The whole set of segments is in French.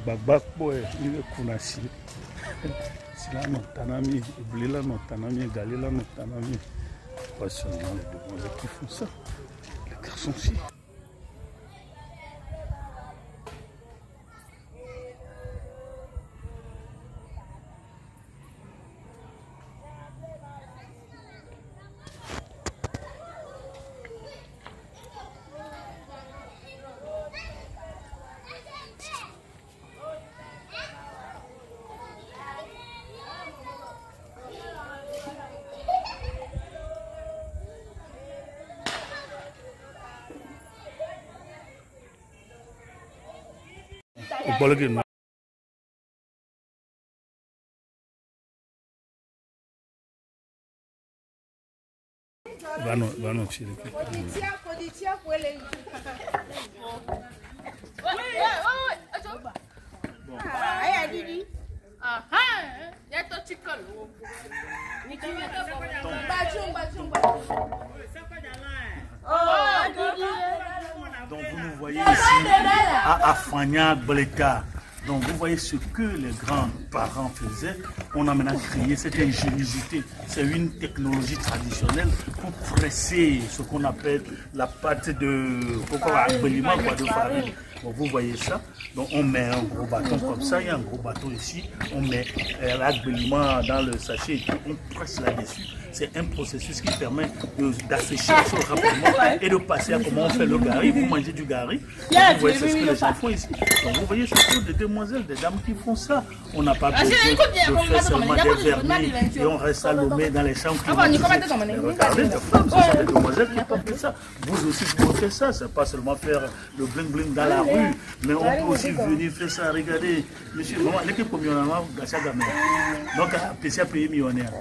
Babakbo ile kuna si sila no tanami, Blila no tanami, Galila no tanami. Pas seulement les demoiselles qui font ça, les garçons aussi. Bologna. Vanno uscire qui. Donc vous nous voyez ici à Afania Boleta. Donc vous voyez ce que les grands-parents faisaient. On a maintenant créé cette ingéniosité. C'est une technologie traditionnelle pour presser ce qu'on appelle la pâte de farine. Donc vous voyez ça. Donc on met un gros bâton comme ça. Il y a un gros bâton ici. On met l'agbeliment dans le sachet et on presse là-dessus. C'est un processus qui permet d'assécher ça rapidement et de passer à comment on fait le gari. Vous mangez du gari. Vous voyez, c'est ce que les gens font ici. Donc vous voyez surtout des demoiselles, des dames qui font ça. On n'a pas besoin de faire seulement des vernis et on reste à l'omé dans les chambres. Regardez, les femmes, ce sont des demoiselles qui portent ça. Vous aussi, vous faites ça. C'est pas seulement faire le bling bling dans la rue, mais on peut aussi venir faire ça. Regardez, monsieur, l'équipe comme il y en a, donc, c'est un pays millionnaire.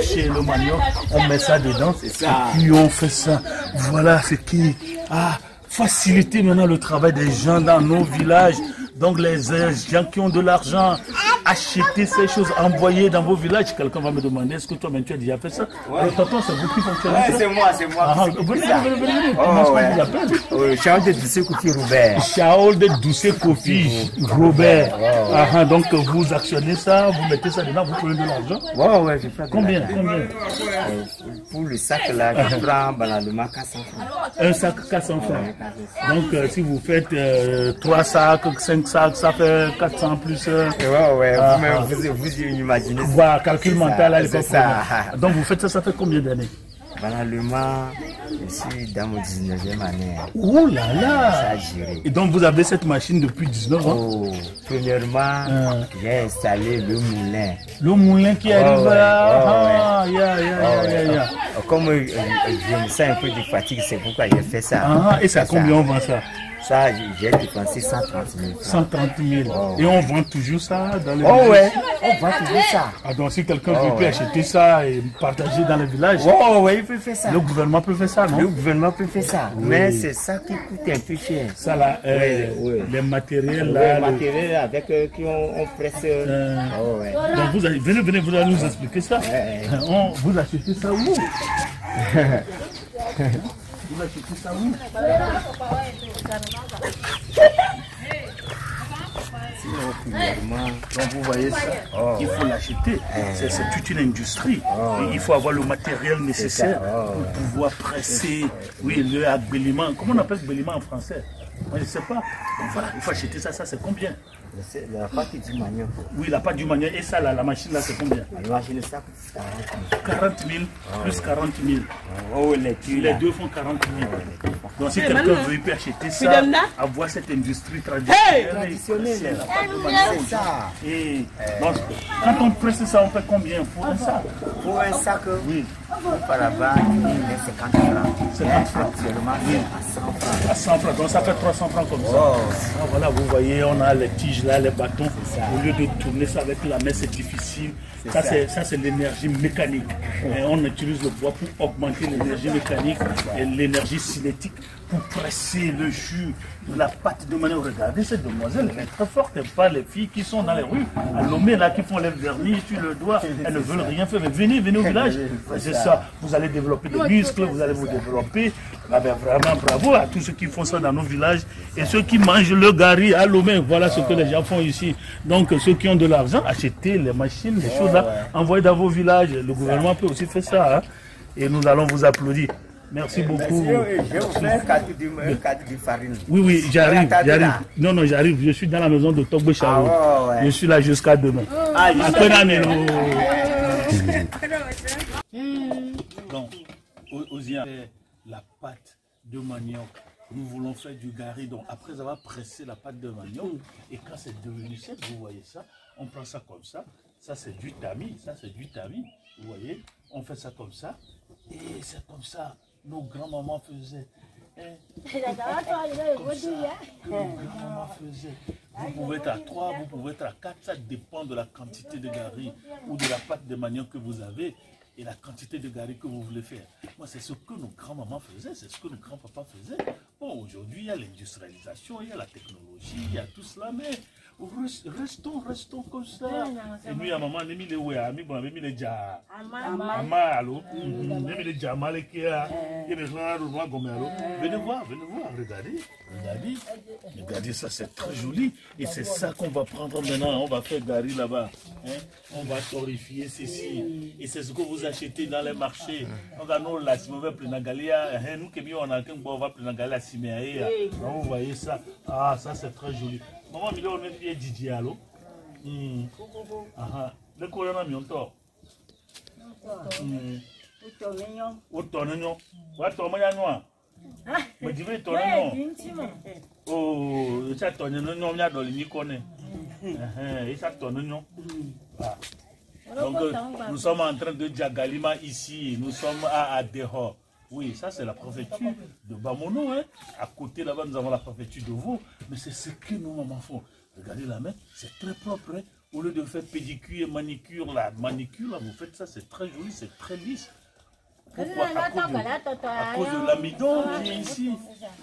Chez le manioc, on met ça dedans, c'est ça. Et puis on fait ça. Voilà ce qui a facilité maintenant le travail des gens dans nos villages. Donc les gens qui ont de l'argent, achetez ces choses, envoyez dans vos villages. Quelqu'un va me demander, est-ce que toi-même tu as déjà fait ça? Tonton, c'est vous qui fonctionnez ça? C'est moi, c'est moi. Venez. Comment est-ce qu'on vous appelle? Charles de Doucet Kofi Robert. Charles de Doucet Kofi Robert. Donc vous actionnez ça, vous mettez ça dedans, vous prenez de l'argent? Ouais, je fais. Combien? Pour le sac là, je prends banalement 400 francs. Un sac 400 francs. Donc si vous faites 3 sacs, 5 sacs, ça fait 400 plus. Vous imaginez. Voilà, calcul mental là, c'est ça. Donc vous faites ça, ça fait combien d'années? Banalement, je suis dans mon 19e année. Oh là là! Ça a géré. Et donc vous avez cette machine depuis 19 ans? Oh, premièrement, j'ai installé le moulin. Le moulin qui arrive là? Comme je me sens un peu de fatigue, c'est pourquoi j'ai fait ça. Et ça, combien on vend ça? Ça, j'ai dépensé 130 000 francs. 130 000. Et on vend toujours ça dans les villages? Oh ouais, on vend toujours ça. Donc si quelqu'un veut acheter ça et partager dans les villages, il peut faire ça. Le gouvernement peut faire ça, non? Le gouvernement peut faire ça. Mais c'est ça qui coûte un peu cher. Ça là, les matériels là. Les matériels avec qui on presse. Donc vous allez, venez, vous allez nous expliquer ça. Vous achetez ça où? Vous achetez ça où? Donc vous voyez ça, il faut l'acheter. C'est toute une industrie. Il faut avoir le matériel nécessaire pour pouvoir presser. Oui, le agbeliment. Comment on appelle agbeliment en français? Moi, je ne sais pas. Voilà, il faut acheter ça. Ça, c'est combien? La pâte du manioc. Oui, la pâte du manioc. Et ça, là, la machine, là, c'est combien? La machine, ça coûte 40 000 plus 40 000. Les deux font 40 000. Donc, si quelqu'un veut, il peut acheter ça, avoir cette industrie traditionnelle. Et donc, quand on presse ça, on fait combien pour un sac? Pour un sac, oui. Par là-bas, il est 50 francs. 50 francs. Actuellement, c'est à 100 francs. À 100 francs, donc ça fait 300 francs comme ça. Oh. Ah, voilà, vous voyez, on a les tiges là, les bâtons. Au lieu de tourner ça avec la main, c'est difficile. Ça, c'est l'énergie mécanique. Et on utilise le bois pour augmenter l'énergie mécanique et l'énergie cinétique pour presser le jus, la pâte de manière. Regardez, cette demoiselle, elle est très forte. Elle pas les filles qui sont dans les rues, à Lomé, là, qui font les vernis sur le doigt. Elles ne veulent rien faire. Mais venez au village. C'est ça. Vous allez développer des muscles, vous allez vous développer. Ah ben, vraiment, bravo à tous ceux qui font ça dans nos villages. Et ceux qui mangent le gari à Lomé, voilà ce que les gens font ici. Donc, ceux qui ont de l'argent, achetez les machines, les choses là, envoyez dans vos villages. Le gouvernement peut aussi faire ça. Hein. Et nous allons vous applaudir. Merci beaucoup. Je vais vous faire un cadre de farine. Oui, j'arrive. Non, j'arrive. Je suis dans la maison de Togbe Charo. Je suis là jusqu'à demain. Donc, Ozia, la pâte de manioc. Nous voulons faire du gari. Donc, après avoir pressé la pâte de manioc, et quand c'est devenu sec, vous voyez ça, on prend ça comme ça. Ça, c'est du tamis. Vous voyez, on fait ça comme ça. Et c'est comme ça. Nos grands-mamans faisaient. Vous pouvez être à 3, vous pouvez être à 4, ça dépend de la quantité de gari ou de la pâte de manioc que vous avez et la quantité de gari que vous voulez faire. Moi, c'est ce que nos grands-mamans faisaient, c'est ce que nos grands-papas faisaient. Bon, aujourd'hui, il y a l'industrialisation, il y a la technologie, il y a tout cela, mais restons comme ça. Et nous, à maman, nous les oué, ami, bon, mis les ja, ama, allô, nous les jama, les kia, et les gens, venez voir, regardez, ça c'est très joli, et c'est ça qu'on va prendre maintenant, on va faire gari là-bas, hein? On va torréfier ceci, et c'est ce que vous achetez dans les marchés. On va nous la simove plenagalia, nous qui on a qu'un bon va plenagalia siméa, vous voyez ça, ah ça c'est très joli. Maman, il y a Didier, allô? Le courant a mis en tort. Donc, nous sommes en train de Djagalima ici, nous sommes à Dehor. Oui, ça c'est la préfecture de Bamono, hein. À côté là-bas nous avons la préfecture de Vaud, mais c'est ce que nos mamans font. Regardez la main, c'est très propre, hein. Au lieu de faire pédicure et manicure, la manicure là, vous faites ça, c'est très joli, c'est très lisse. Pourquoi? À cause de l'amidon qui est ici.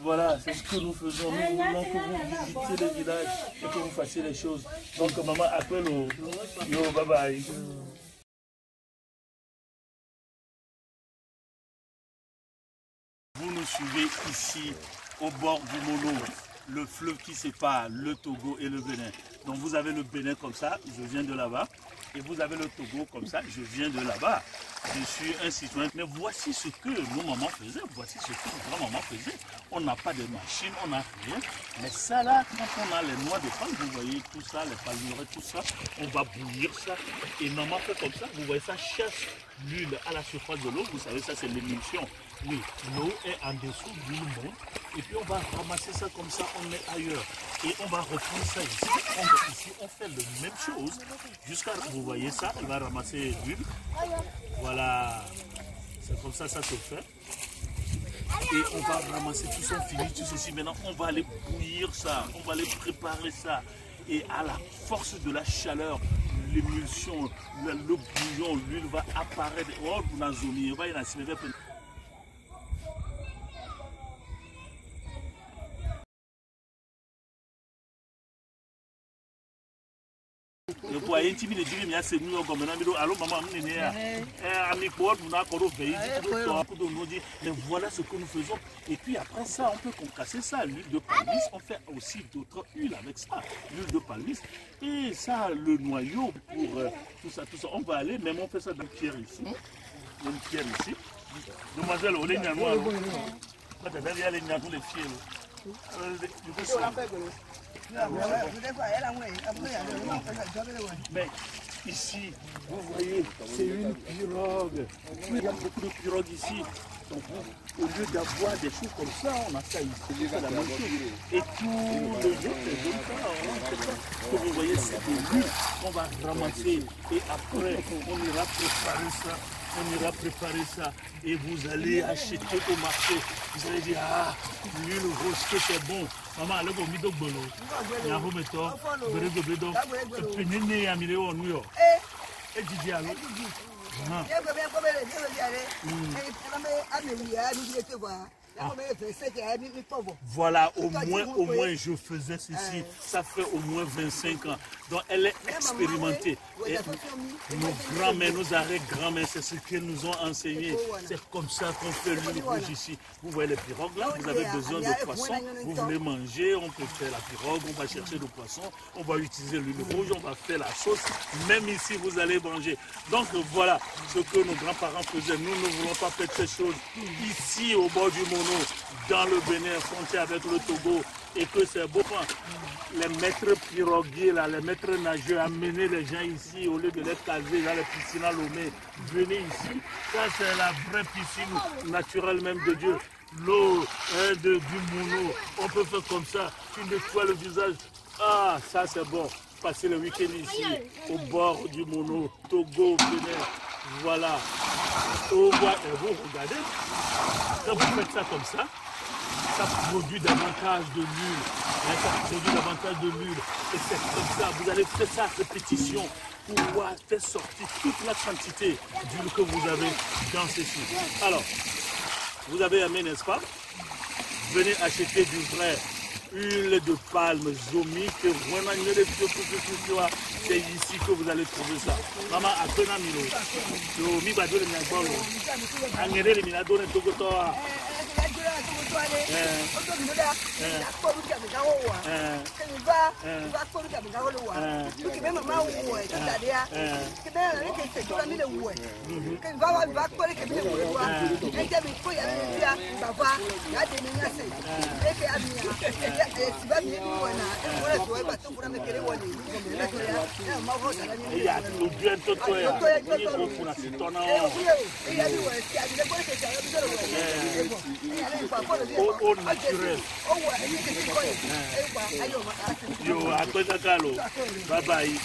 Voilà, c'est ce que nous faisons. Nous voulons que vous visitiez le village et que vous fassiez les choses. Donc maman, appelle au yo, bye bye. Vous nous suivez ici au bord du Mono, le fleuve qui sépare le Togo et le Bénin. Donc vous avez le Bénin comme ça, je viens de là-bas, et vous avez le Togo comme ça, je viens de là-bas. Je suis un citoyen. Mais voici ce que nos mamans faisaient, voici ce que nos grands-mamans faisaient. On n'a pas de machine, on n'a rien. Mais ça là, quand on a les noix de palme, vous voyez tout ça, les palmeraies, tout ça, on va bouillir ça. Et maman fait comme ça, vous voyez ça chasse l'huile à la surface de l'eau. Vous savez, ça c'est l'émulsion. Oui, l'eau est en dessous du monde. Et puis on va ramasser ça comme ça, on est ailleurs. Et on va reprendre ça ici. Ici, on fait la même chose. Jusqu'à, vous voyez ça, elle va ramasser l'huile. Voilà. C'est comme ça, ça se fait. Et on va ramasser tout ça, on finit tout ceci. Maintenant, on va aller bouillir ça. On va aller préparer ça. Et à la force de la chaleur, l'émulsion, le bouillon, l'huile va apparaître. Oh, dans la zone, il va y en avoir. Le poids intime de Dieu, c'est nous comme un allô maman, mais voilà ce que nous faisons. Et puis après ça, on peut concasser ça, l'huile de palmis, on fait aussi d'autres huiles avec ça, l'huile de palmis. Et ça, le noyau pour tout ça, on va aller, même on fait ça dans une pierre ici. Une pierre ici. Demoiselle, on est bien noir. Il y a les niatons, les filles. Mais ici, vous voyez, c'est une pirogue. Il y a beaucoup de pirogues ici. Donc, au lieu d'avoir des choses comme ça, on a ça ici. C'est la même chose. Et tout le jour, c'est comme ça. Comme vous voyez, c'est de l'huile qu'on va ramasser. Et après, on ira préparer ça on ira préparer ça et vous allez acheter au marché. Vous allez dire, ah, l'huile rose que c'est bon. Maman, allez vous mettre au bolo. Il y a un remettant, vous allez vous mettre au pénéné à milieu en New York. Et Didi alors. Voilà, au moins je faisais ceci, ça fait au moins 25 ans. Donc elle est expérimentée. Et nos grands-mères, nos arrière-grands-mères, c'est ce qu'ils nous ont enseigné. C'est comme ça qu'on fait l'huile rouge ici. Vous voyez les pirogues là, vous avez besoin de poisson, vous voulez manger, on peut faire la pirogue, on va chercher le poisson, on va utiliser l'huile rouge, on va faire la sauce. Même ici, vous allez manger. Donc voilà ce que nos grands-parents faisaient. Nous ne voulons pas faire ces choses ici au bord du Mono, dans le Bénin, frontière avec le Togo, et que c'est beau. Les maîtres piroguiers, là, les maîtres nageurs, amener les gens ici au lieu de les caser dans les piscines à Lomé. Venez ici, ça c'est la vraie piscine naturelle même de Dieu. L'eau du Mono, on peut faire comme ça, tu nettoies le visage. Ah, ça c'est bon. Passer le week-end ici, au bord du Mono, Togo, Bénin. Voilà. Au revoir. Et vous regardez, quand vous faites ça comme ça produit davantage de l'huile. Ça produit davantage de l'huile. Et c'est comme ça, vous allez faire ça à répétition pour pouvoir faire sortir toute la quantité d'huile que vous avez dans ceci. Alors, vous avez aimé, n'est-ce pas? Venez acheter du vrai huile de palme zomique. C'est ici que vous allez trouver ça. Maman, à Pena Milo, le Mibado de Nagolo, Angere de Minado de Togotoa. Au naturel. Yo, à quoi ça calo? Bye bye.